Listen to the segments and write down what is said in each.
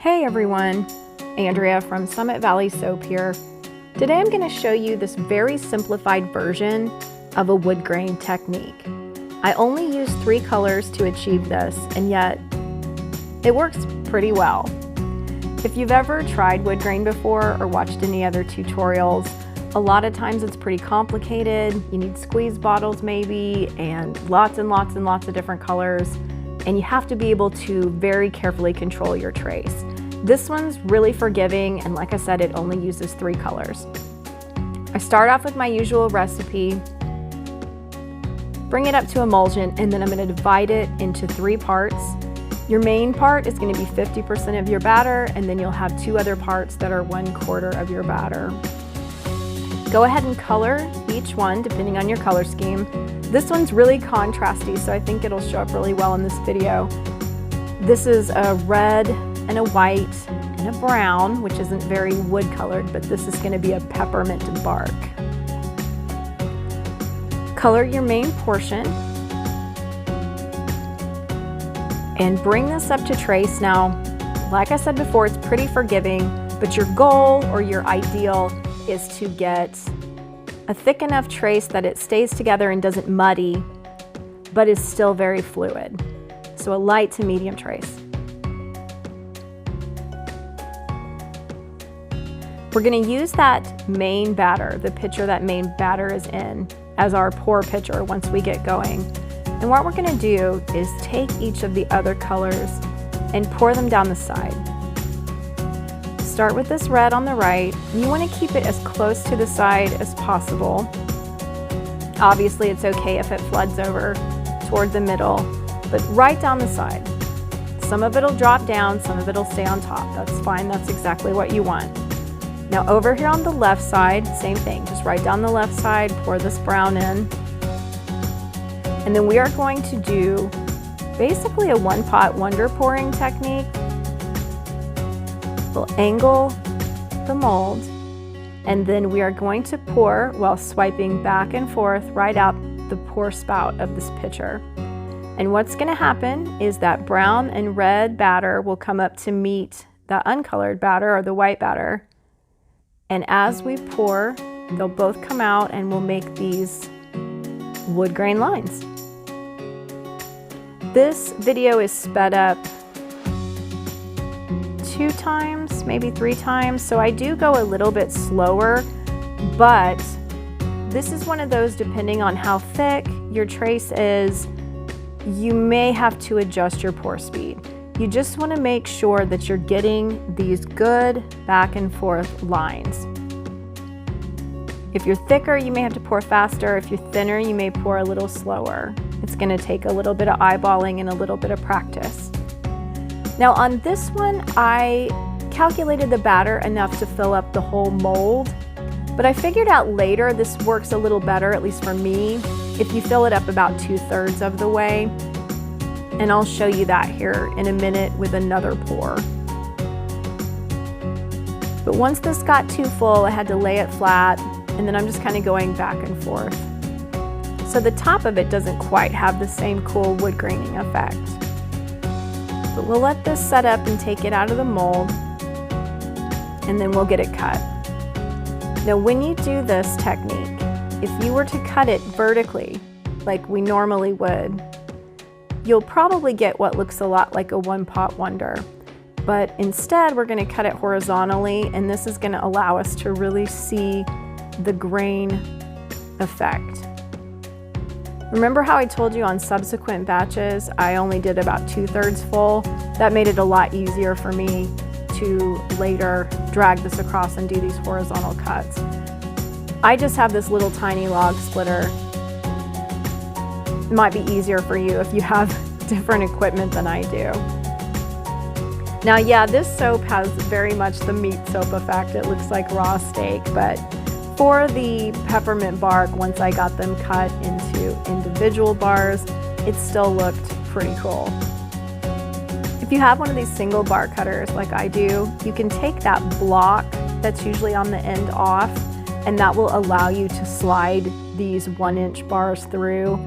Hey everyone, Andrea from Summit Valley Soap here. Today I'm going to show you this very simplified version of a wood grain technique. I only use 3 colors to achieve this, and yet it works pretty well. If you've ever tried wood grain before or watched any other tutorials, a lot of times it's pretty complicated. You need squeeze bottles maybe, and lots of different colors. And you have to be able to very carefully control your trace. This one's really forgiving, and like I said, it only uses 3 colors. I start off with my usual recipe, bring it up to emulsion, and then I'm going to divide it into 3 parts. Your main part is going to be 50% of your batter, and then you'll have 2 other parts that are 1/4 of your batter. Go ahead and color each one depending on your color scheme. This one's really contrasty, so I think it'll show up really well in this video. This is a red and a white and a brown, which isn't very wood colored, but this is going to be a peppermint bark. Color your main portion and bring this up to trace. Now, like I said before, it's pretty forgiving, but your goal or your ideal is to get a thick enough trace that it stays together and doesn't muddy, but is still very fluid. So a light to medium trace. We're going to use that main batter, the pitcher that main batter is in, as our pour pitcher once we get going. And what we're going to do is take each of the other colors and pour them down the side. Start with this red on the right. You want to keep it as close to the side as possible. Obviously, it's okay if it floods over toward the middle, but right down the side. Some of it'll drop down, some of it'll stay on top. That's fine, that's exactly what you want. Now over here on the left side, same thing, just right down the left side, pour this brown in. And then we are going to do basically a one-pot wonder pouring technique. We'll angle the mold, and then we are going to pour while swiping back and forth right out the pour spout of this pitcher. And what's going to happen is that brown and red batter will come up to meet the uncolored batter or the white batter. And as we pour, they'll both come out and we'll make these wood grain lines. This video is sped up 2 times, maybe 3 times, so I do go a little bit slower, but this is one of those, depending on how thick your trace is, you may have to adjust your pour speed. You just want to make sure that you're getting these good back and forth lines. If you're thicker, you may have to pour faster. If you're thinner, you may pour a little slower. It's going to take a little bit of eyeballing and a little bit of practice. Now on this one, I calculated the batter enough to fill up the whole mold, but I figured out later this works a little better, at least for me, if you fill it up about 2/3 of the way. And I'll show you that here in a minute with another pour. But once this got too full, I had to lay it flat, and then I'm just kind of going back and forth. So the top of it doesn't quite have the same cool wood graining effect. But we'll let this set up and take it out of the mold, and then we'll get it cut. Now when you do this technique, if you were to cut it vertically, like we normally would, you'll probably get what looks a lot like a one-pot wonder. But instead, we're going to cut it horizontally, and this is going to allow us to really see the grain effect. Remember how I told you on subsequent batches, I only did about 2/3 full? That made it a lot easier for me to later drag this across and do these horizontal cuts. I just have this little tiny log splitter. It might be easier for you if you have different equipment than I do. Now, yeah, this soap has very much the meat soap effect. It looks like raw steak, but for the peppermint bark, once I got them cut into individual bars, it still looked pretty cool. If you have one of these single bar cutters like I do, you can take that block that's usually on the end off, and that will allow you to slide these 1-inch bars through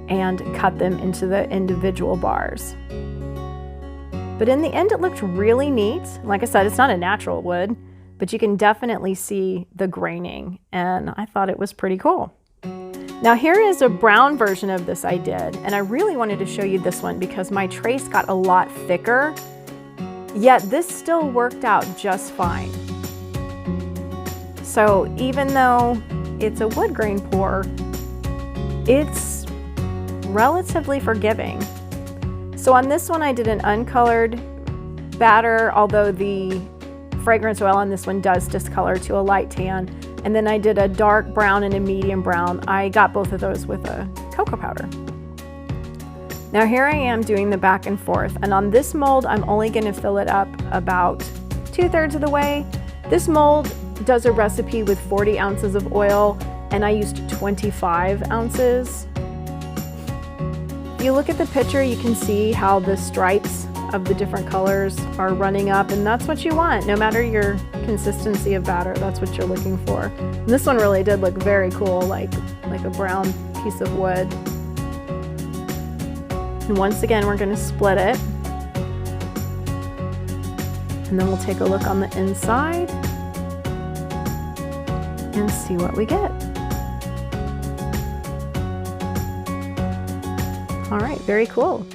and cut them into the individual bars. But in the end, it looked really neat. Like I said, it's not a natural wood, but you can definitely see the graining, and I thought it was pretty cool. Now here is a brown version of this I did, and I really wanted to show you this one because my trace got a lot thicker, yet this still worked out just fine. So even though it's a wood grain pour, it's relatively forgiving. So on this one I did an uncolored batter, although the fragrance oil on this one does discolor to a light tan. And then I did a dark brown and a medium brown. I got both of those with a cocoa powder. Now here I am doing the back and forth, and on this mold I'm only going to fill it up about 2/3 of the way. This mold does a recipe with 40 ounces of oil, and I used 25 ounces. If you look at the picture, you can see how the stripes of the different colors are running up, and that's what you want. No matter your consistency of batter, that's what you're looking for. And this one really did look very cool, like a brown piece of wood. And once again, we're going to split it. And then we'll take a look on the inside and see what we get. All right, very cool.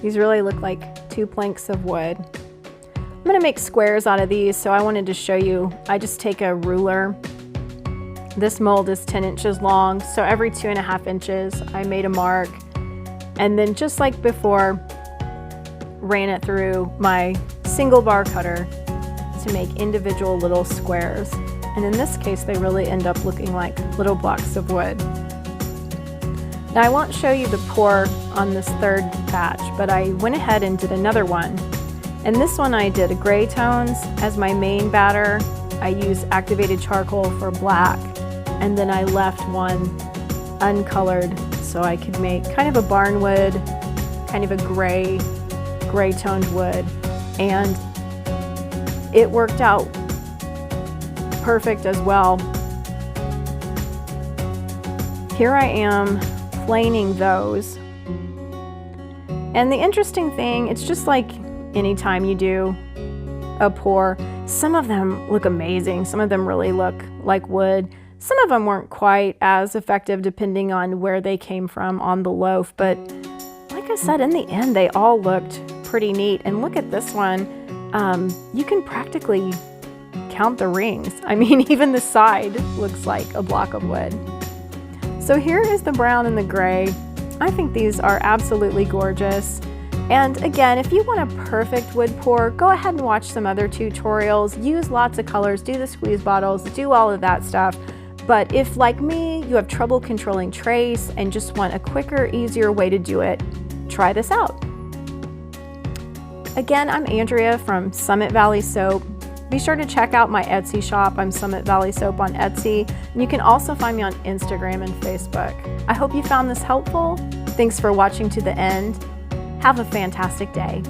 These really look like 2 planks of wood. I'm gonna make squares out of these, so I wanted to show you. I just take a ruler. This mold is 10 inches long, so every 2.5 inches I made a mark, and then just like before, ran it through my single bar cutter to make individual little squares. And in this case, they really end up looking like little blocks of wood. Now I won't show you the pour on this third batch, but I went ahead and did another one. And this one I did gray tones as my main batter. I used activated charcoal for black, and then I left one uncolored so I could make kind of a barnwood, kind of a gray toned wood. And it worked out perfect as well. Here I am planing those. And the interesting thing, it's just like anytime you do a pour, some of them look amazing. Some of them really look like wood. Some of them weren't quite as effective depending on where they came from on the loaf. But like I said, in the end, they all looked pretty neat. And look at this one. You can practically count the rings. I mean, even the side looks like a block of wood. So here is the brown and the gray. I think these are absolutely gorgeous. And again, if you want a perfect wood pour, go ahead and watch some other tutorials. Use lots of colors, do the squeeze bottles, do all of that stuff. But if, like me, you have trouble controlling trace and just want a quicker, easier way to do it, try this out. Again, I'm Andrea from Summit Valley Soap. Be sure to check out my Etsy shop. I'm Summit Valley Soap on Etsy. And you can also find me on Instagram and Facebook. I hope you found this helpful. Thanks for watching to the end. Have a fantastic day.